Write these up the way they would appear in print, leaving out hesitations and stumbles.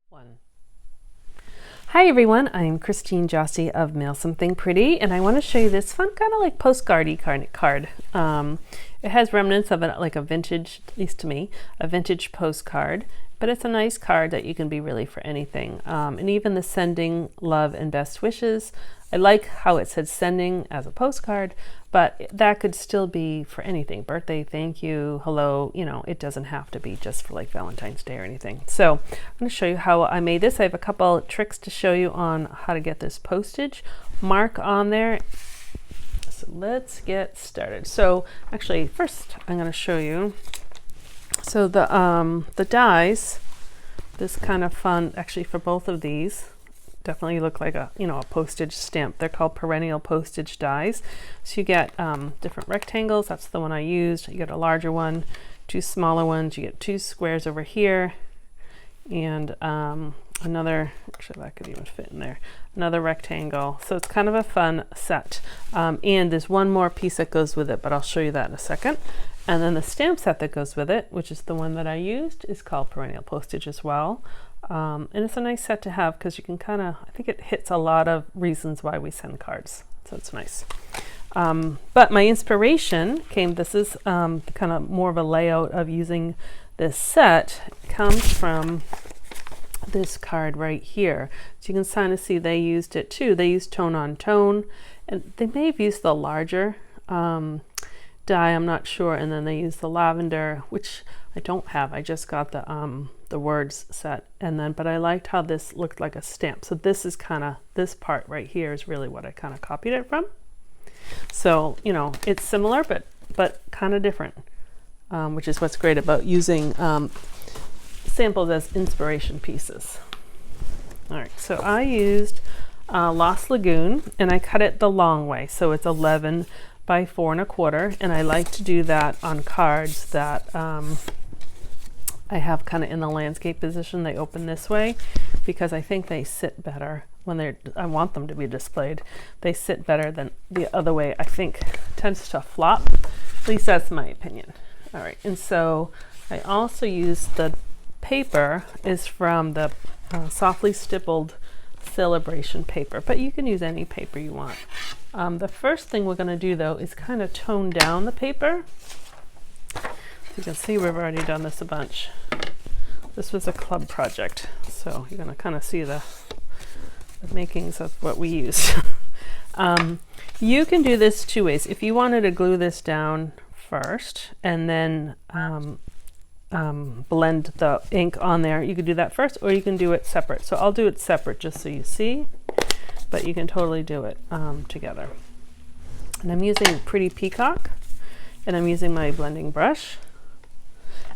One. Hi everyone, I'm Christine Jossi of Mail Something Pretty, and I want to show you this fun kind of like postcardy card. It has remnants of like a vintage, at least to me, a vintage postcard, but it's a nice card that you can be really for anything. And even the sending love and best wishes. I like how it said sending as a postcard, but that could still be for anything. Birthday, thank you, hello, you know, it doesn't have to be just for like Valentine's Day or anything. So I'm going to show you how I made this. I have a couple tricks to show you on how to get this postage mark on there. So let's get started. So actually first I'm going to show you. So the dies, this kind of fun, actually for both of these, definitely look like a postage stamp. They're called Perennial Postage dies. So you get different rectangles. That's the one I used. You get a larger one, two smaller ones. You get two squares over here, and another. Actually, that could even fit in there. Another rectangle. So it's kind of a fun set. And there's one more piece that goes with it, but I'll show you that in a second. And then the stamp set that goes with it, which is the one that I used, is called Perennial Postage as well. And it's a nice set to have because you can kind of, I think it hits a lot of reasons why we send cards. So it's nice. But my inspiration came, this is kind of more of a layout of using this set, comes from this card right here. So you can kind of see they used it too. They used tone on tone, and they may have used the larger die, I'm not sure. And then they used the lavender, which I don't have. I just got the words set, and then but I liked how this looked like a stamp. So this is kind of, this part right here is really what I kind of copied it from. So it's similar but kind of different, which is what's great about using samples as inspiration pieces. All right, so I used Lost Lagoon, and I cut it the long way, so it's 11 by 4 1/4, and I like to do that on cards that I have kind of in the landscape position. They open this way because I think they sit better when I want them to be displayed. They sit better than the other way. I think tends to flop. At least that's my opinion. All right, and so I also use the paper is from the Softly Stippled Celebration paper, but you can use any paper you want. The first thing we're going to do though is kind of tone down the paper. You can see we've already done this a bunch. This was a club project, so you're going to kind of see the makings of what we used. You can do this two ways. If you wanted to glue this down first and then blend the ink on there, you could do that first, or you can do it separate. So I'll do it separate just so you see, but you can totally do it together. And I'm using Pretty Peacock, and I'm using my blending brush.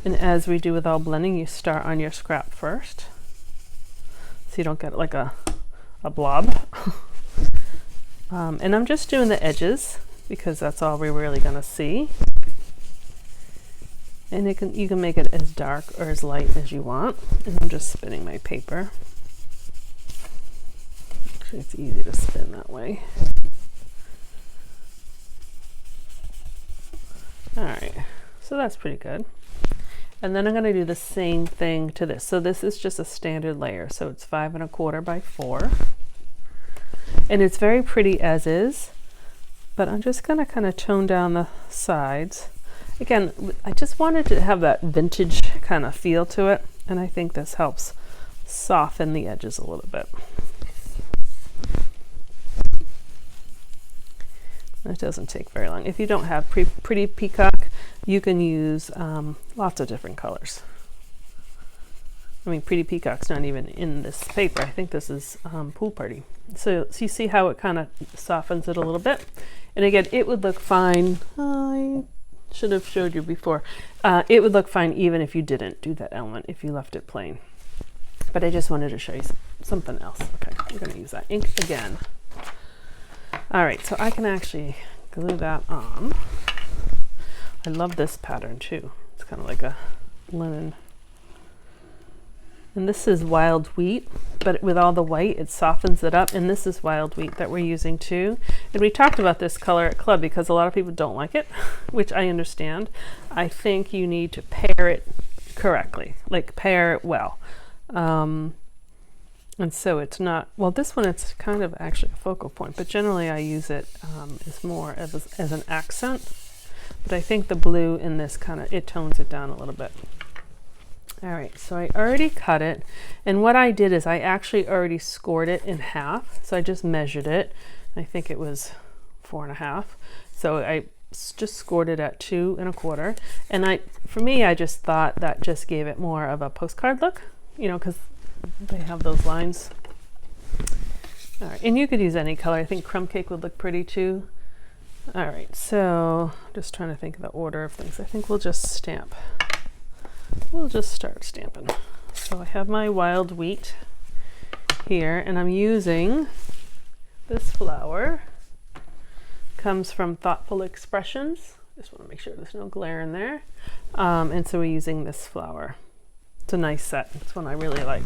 And as we do with all blending, you start on your scrap first, so you don't get like a blob. And I'm just doing the edges because that's all we're really going to see. And you can make it as dark or as light as you want. And I'm just spinning my paper. Actually, it's easy to spin that way. All right, so that's pretty good. And then I'm going to do the same thing to this. So this is just a standard layer. So it's 5 1/4 by 4. And it's very pretty as is, but I'm just going to kind of tone down the sides. Again, I just wanted to have that vintage kind of feel to it. And I think this helps soften the edges a little bit. It doesn't take very long. If you don't have Pretty Peacock, you can use lots of different colors. I mean, Pretty Peacock's not even in this paper. I think this is Pool Party. So you see how it kind of softens it a little bit. And again, it would look fine. I should have showed you before. It would look fine even if you didn't do that element, if you left it plain. But I just wanted to show you something else. Okay, we're going to use that ink again. All right, so I can actually glue that on. I love this pattern too. It's kind of like a linen. And this is wild wheat, but with all the white, it softens it up. And this is wild wheat that we're using too. And we talked about this color at club because a lot of people don't like it, which I understand. I think you need to pair it correctly, like pair it well. And so it's not, well, this one it's kind of actually a focal point, but generally I use it as more as an accent. But I think the blue in this kind of, it tones it down a little bit. All right, so I already cut it. And what I did is I actually already scored it in half. So I just measured it. I think it was 4.5. So I just scored it at 2 1/4. And for me, I just thought that just gave it more of a postcard look, you know, because they have those lines. All right, and you could use any color. I think crumb cake would look pretty too. All right, so just trying to think of the order of things. I think we'll just stamp. We'll just start stamping. So I have my wild wheat here, and I'm using this flower. Comes from Thoughtful Expressions. Just want to make sure there's no glare in there. And so we're using this flower. It's a nice set. It's one I really like.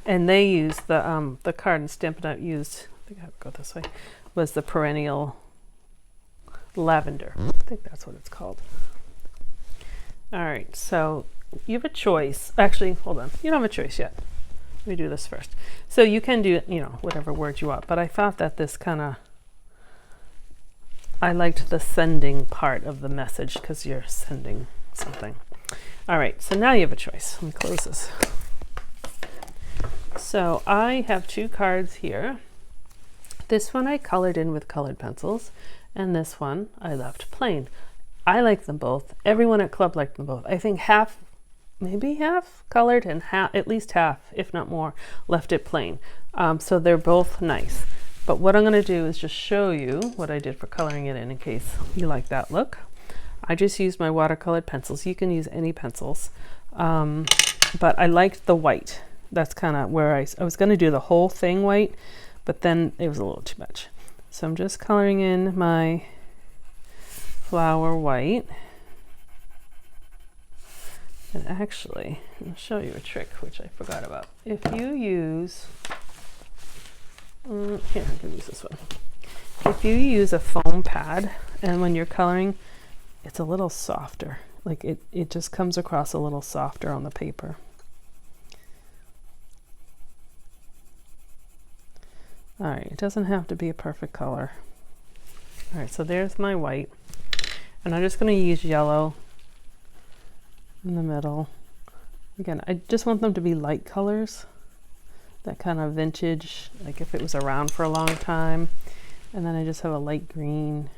And they used the card and Stampin' Up! Used, I think I have to go this way, was the Perennial Lavender. I think that's what it's called. All right, so you have a choice. Actually, hold on. You don't have a choice yet. Let me do this first. So you can do, you know, whatever word you want, but I thought that this kind of, I liked the sending part of the message because you're sending something. All right, so now you have a choice. Let me close this. So I have 2 cards here. This one I colored in with colored pencils, and this one I left plain. I like them both. Everyone at club liked them both. I think half, maybe half colored and half, at least half, if not more, left it plain. So they're both nice. But what I'm going to do is just show you what I did for coloring it in case you like that look. I just used my watercolored pencils. You can use any pencils. But I liked the white. That's kind of where I was going to do the whole thing white, but then it was a little too much. So I'm just coloring in my flower white. And actually, I'll show you a trick which I forgot about. If you use, here, I can use this one. If you use a foam pad, and when you're coloring, it's a little softer. Like it just comes across a little softer on the paper. All right, it doesn't have to be a perfect color. All right, so there's my white. And I'm just going to use yellow in the middle. Again, I just want them to be light colors. That kind of vintage, like if it was around for a long time. And then I just have a light green.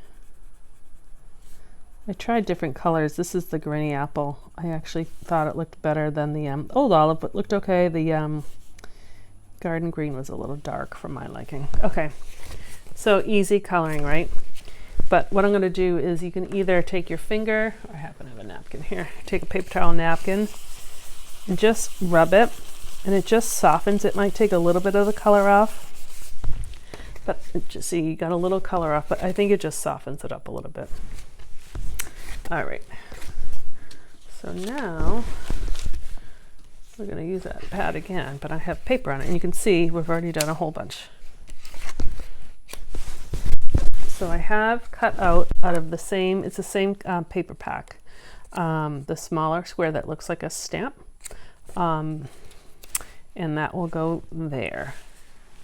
I tried different colors. This is the Granny Apple. I actually thought it looked better than the Old Olive, but looked okay. The Garden Green was a little dark for my liking. Okay, so easy coloring, right? But what I'm going to do is you can either take your finger, I happen to have a napkin here, take a paper towel napkin and just rub it, and it just softens. It might take a little bit of the color off, but just see, you got a little color off, but I think it just softens it up a little bit. All right, so now we're going to use that pad again, but I have paper on it, and you can see we've already done a whole bunch. So I have cut out of the same, it's the same paper pack, the smaller square that looks like a stamp, and that will go there.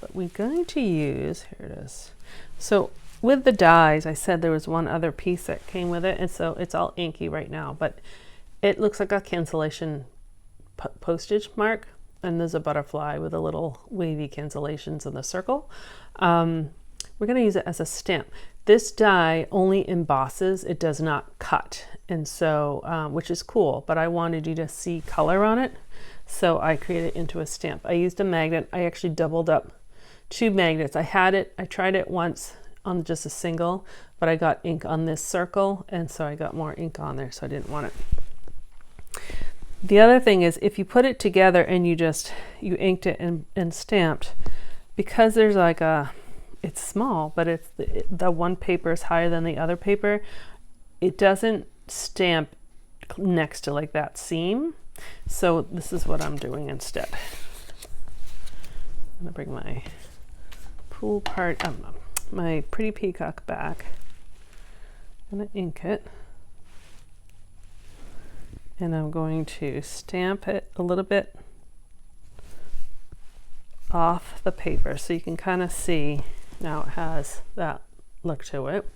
But we're going to use, here it is. So with the dies, I said there was one other piece that came with it, and so it's all inky right now, but it looks like a cancellation postage mark, and there's a butterfly with a little wavy cancellations in the circle. We're going to use it as a stamp. This die only embosses, it does not cut, and so which is cool, but I wanted you to see color on it, so I created it into a stamp. I used a magnet. I actually doubled up 2 magnets. I tried it once on just a single, but I got ink on this circle, and so I got more ink on there, so I didn't want it. The other thing is, if you put it together and you inked it and stamped, because there's like it's small, but it's the one paper is higher than the other paper, it doesn't stamp next to like that seam. So this is what I'm doing instead. I'm gonna bring my pool part, my Pretty Peacock back. I'm gonna ink it. And I'm going to stamp it a little bit off the paper so you can kind of see now it has that look to it.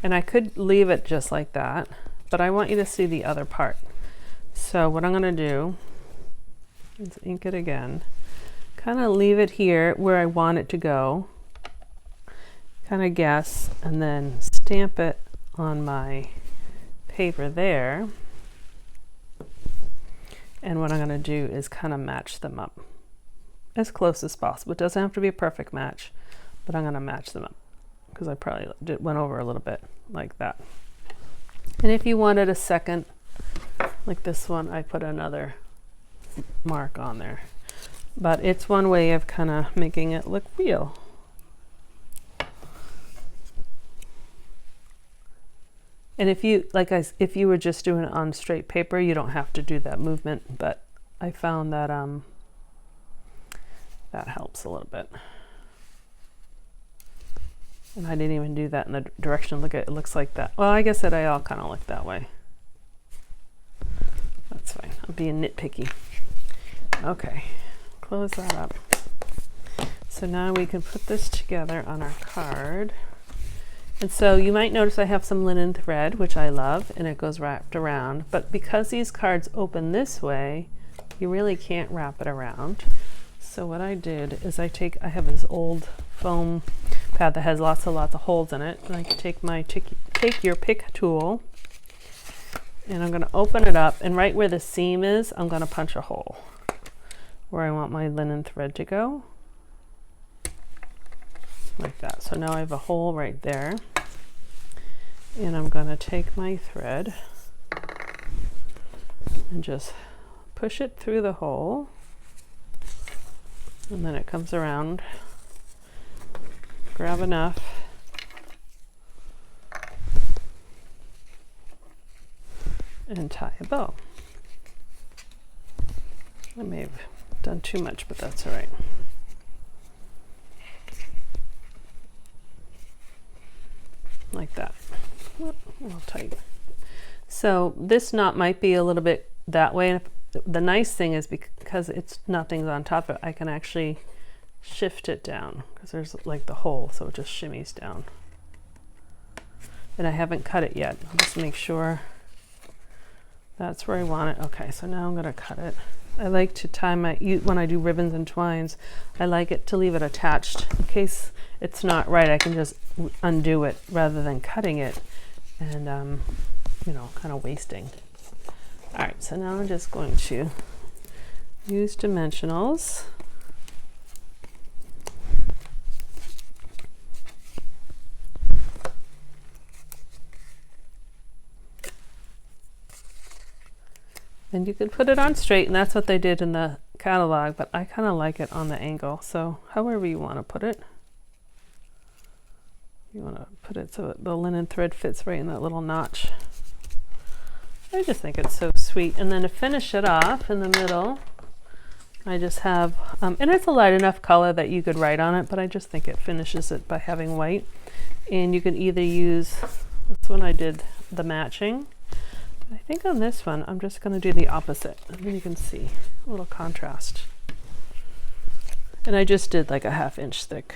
And I could leave it just like that, but I want you to see the other part. So what I'm going to do is ink it again, kind of leave it here where I want it to go, kind of guess, and then stamp it on my paper there. And what I'm going to do is kind of match them up as close as possible. It doesn't have to be a perfect match, but I'm going to match them up because I probably went over a little bit like that. And if you wanted a second, like this one, I put another mark on there. But it's one way of kind of making it look real. And if you, if you were just doing it on straight paper, you don't have to do that movement, but I found that that helps a little bit. And I didn't even do that in the direction. Look at it, looks like that. Well, I guess that I all kind of look that way. That's fine. I'm being nitpicky. Okay, close that up. So now we can put this together on our card. And so you might notice I have some linen thread, which I love, and it goes wrapped around. But because these cards open this way, you really can't wrap it around. So what I did is I have this old foam pad that has lots of holes in it. And I can take my take your pick tool, and I'm going to open it up, and right where the seam is, I'm going to punch a hole where I want my linen thread to go, like that. So now I have a hole right there, and I'm going to take my thread and just push it through the hole, and then it comes around. Grab enough and tie a bow. I may have done too much, but that's all right. Like that. A little tight. So this knot might be a little bit that way. The nice thing is because nothing's on top of it, I can actually shift it down because there's like the hole, so it just shimmies down. And I haven't cut it yet. I'll just make sure that's where I want it. Okay, so now I'm going to cut it. I like to tie when I do ribbons and twines, I like it to leave it attached in case it's not right. I can just undo it rather than cutting it and you know, kind of wasting. All right, so now I'm just going to use dimensionals. And you could put it on straight, and that's what they did in the catalog, but I kind of like it on the angle. So however you want to put it. You want to put it so the linen thread fits right in that little notch. I just think it's so sweet. And then to finish it off in the middle, I just have, and it's a light enough color that you could write on it, but I just think it finishes it by having white. And you can either use, that's when I did the matching. I think on this one, I'm just going to do the opposite, and then you can see a little contrast. And I just did like a 1/2 inch thick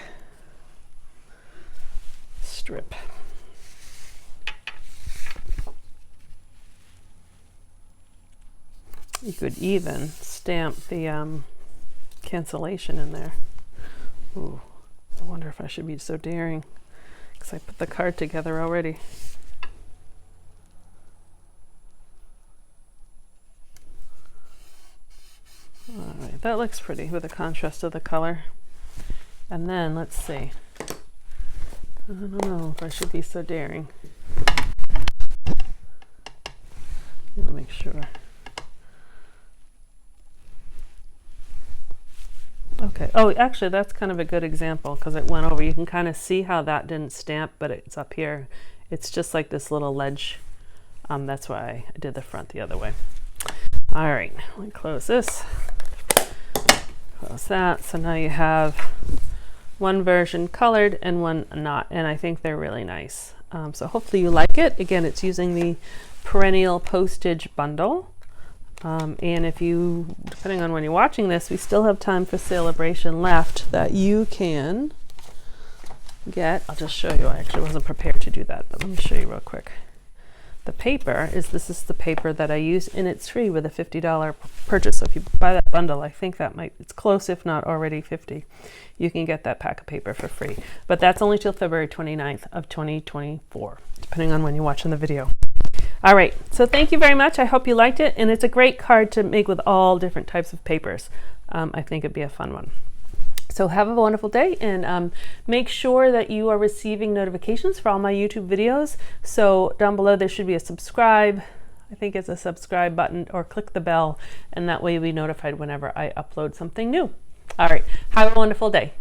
strip. You could even stamp the cancellation in there. Ooh, I wonder if I should be so daring, because I put the card together already. All right, that looks pretty with the contrast of the color. And then let's see. I don't know if I should be so daring. I'll make sure. Okay. Oh, actually, that's kind of a good example because it went over. You can kind of see how that didn't stamp, but it's up here. It's just like this little ledge. That's why I did the front the other way. All right, let me close this. Close that. So now you have one version colored and one not, and I think they're really nice. So hopefully you like it. Again, it's using the Perennial Postage bundle. And if you, depending on when you're watching this, we still have time for Celebration left that you can get. I'll just show you. I actually wasn't prepared to do that, but let me show you real quick. The paper is, this is the paper that I use, and it's free with a $50 purchase. So if you buy that bundle, I think that might, it's close if not already 50. You can get that pack of paper for free. But that's only till February 29th of 2024, depending on when you're watching the video. All right, so thank you very much. I hope you liked it, and it's a great card to make with all different types of papers. I think it'd be a fun one. So have a wonderful day, and make sure that you are receiving notifications for all my YouTube videos. So down below there should be a subscribe. I think it's a subscribe button, or click the bell, and that way you'll be notified whenever I upload something new. All right, have a wonderful day.